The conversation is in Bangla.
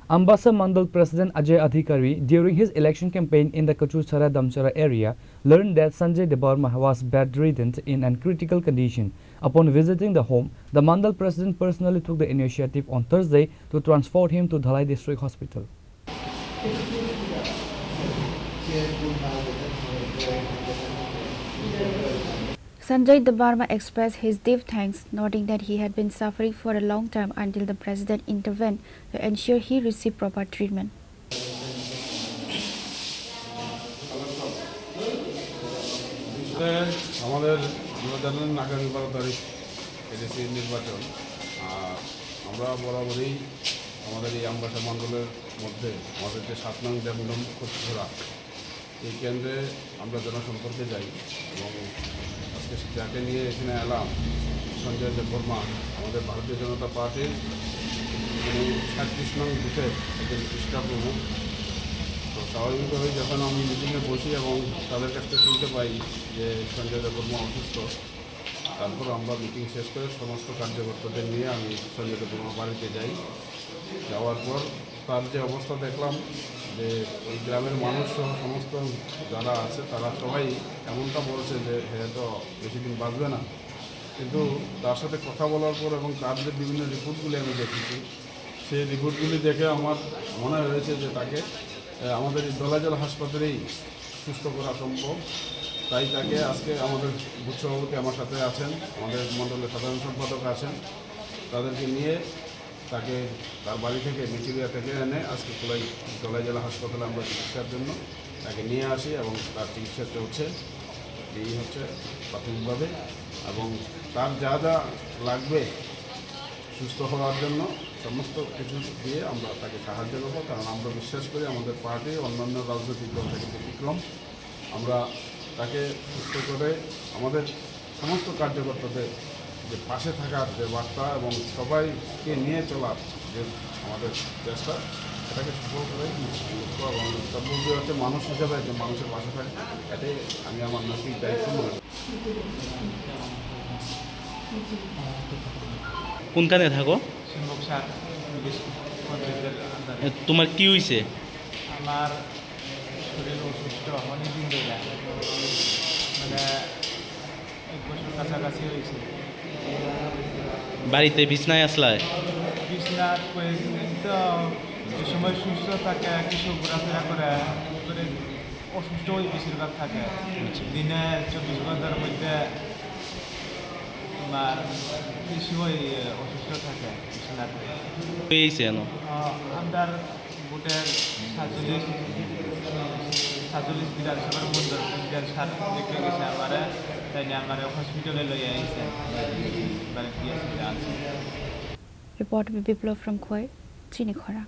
Ambassa Mandal President Ajay Adhikari, during his election campaign in the Kachuchara Damchara area, learned that Sanjay Debarma was bedridden in a critical condition. Upon visiting the home, the Mandal President personally took the initiative on Thursday to transport him to Dhalai District Hospital. Sanjay Debarma expressed his deep thanks, noting that he had been suffering for a long time until the president intervened to ensure he received proper treatment. আমাদের জানেন আগামী 12 তারিখ এডিসি নির্বাচন। আমরা বরাবরই আমাদের এই আমবাসা মণ্ডলের মধ্যে আমাদের যে 7 নং ড্যামডম কচুছড়া এই কেন্দ্রে আমরা জনসম্পর্কে যাই এবং আজকে যাকে নিয়ে এখানে এলাম সঞ্জয় দেববর্মা আমাদের ভারতীয় জনতা পার্টির 37 নং বুথের একজন স্টাফ প্রমুখ। তো স্বাভাবিকভাবেই যখন আমি মিটিংয়ে বসি এবং তাদের কাছ থেকে শুনতে পাই যে সঞ্জয় দেববর্মা অসুস্থ, তারপর আমরা মিটিং শেষ করে সমস্ত কার্যকর্তাদের নিয়ে আমি সঞ্জয় দেববর্মা বাড়িতে যাই। যাওয়ার পর তার যে অবস্থা দেখলাম যে এই গ্রামের মানুষ সহ সমস্ত যারা আছে তারা সবাই এমনটা বলছে যে হ্যাঁ তো বেশি দিন বাঁচবে না, কিন্তু তার সাথে কথা বলার পর এবং তার যে বিভিন্ন রিপোর্টগুলি আমি দেখেছি সেই রিপোর্টগুলি দেখে আমার মনে হয়েছে যে তাকে আমাদের এই ধলাই জেলা হাসপাতালেই সুস্থ করা সম্ভব। তাই তাকে আজকে আমাদের বুথ সভাপতি আমার সাথে আছেন, আমাদের মণ্ডলের সাধারণ সম্পাদক আছেন, তাদেরকে নিয়ে তাকে তার বাড়ি থেকে মিচিরিয়া থেকে এনে আজকে ধলাই জেলা হাসপাতালে আমরা চিকিৎসার জন্য তাকে নিয়ে আসি এবং তার চিকিৎসা চলছে। এই হচ্ছে প্রাথমিকভাবে, এবং তার যা যা লাগবে সুস্থ হওয়ার জন্য সমস্ত কিছু দিয়ে আমরা তাকে সাহায্য করবো, কারণ আমরা বিশ্বাস করি আমাদের পার্টি অন্যান্য রাজনৈতিক দল থেকে ব্যতিক্রম। আমরা তাকে সুস্থ করে আমাদের সমস্ত কার্যকর্তাদের যে পাশে থাকার যে বার্তা এবং সবাইকে নিয়ে চলার যে আমাদের চেষ্টা, এটাকে সফল করে লক্ষ্য এবং সর্বোপরি হচ্ছে মানুষ হিসাবে যে মানুষের পাশে থাকে, এটাই আমি আমার নৈতিক দায়িত্ব মনে করি। কোনখানে থাকো? তোমার কি হয়েছে? আমার শরীর অসুস্থ অনেকদিন ধরে, মানে 1 বছর কাছাকাছি হয়েছে। বাড়িতে বিছনায় আসলায়? বিছনাথ কয়েকদিন তো যে সময় সুস্থ থাকে কিছু ঘোরাফেরা করে অসুস্থ হয়ে বেশিরভাগ থাকে। দিনে 24 ঘন্টার মধ্যে আমার কিছু অসুস্থ থাকে বিছনাতে। হয়েছে কেন? আমার বুটের 47 বিধানসভার মন্ডল সার দেখে গেছে আমার, তাই নিয়ে আমার হসপিটালে লইয়া আইছে বাড়ি দিয়ে আছে। Report by Biplov from Khoi, Chinikhora.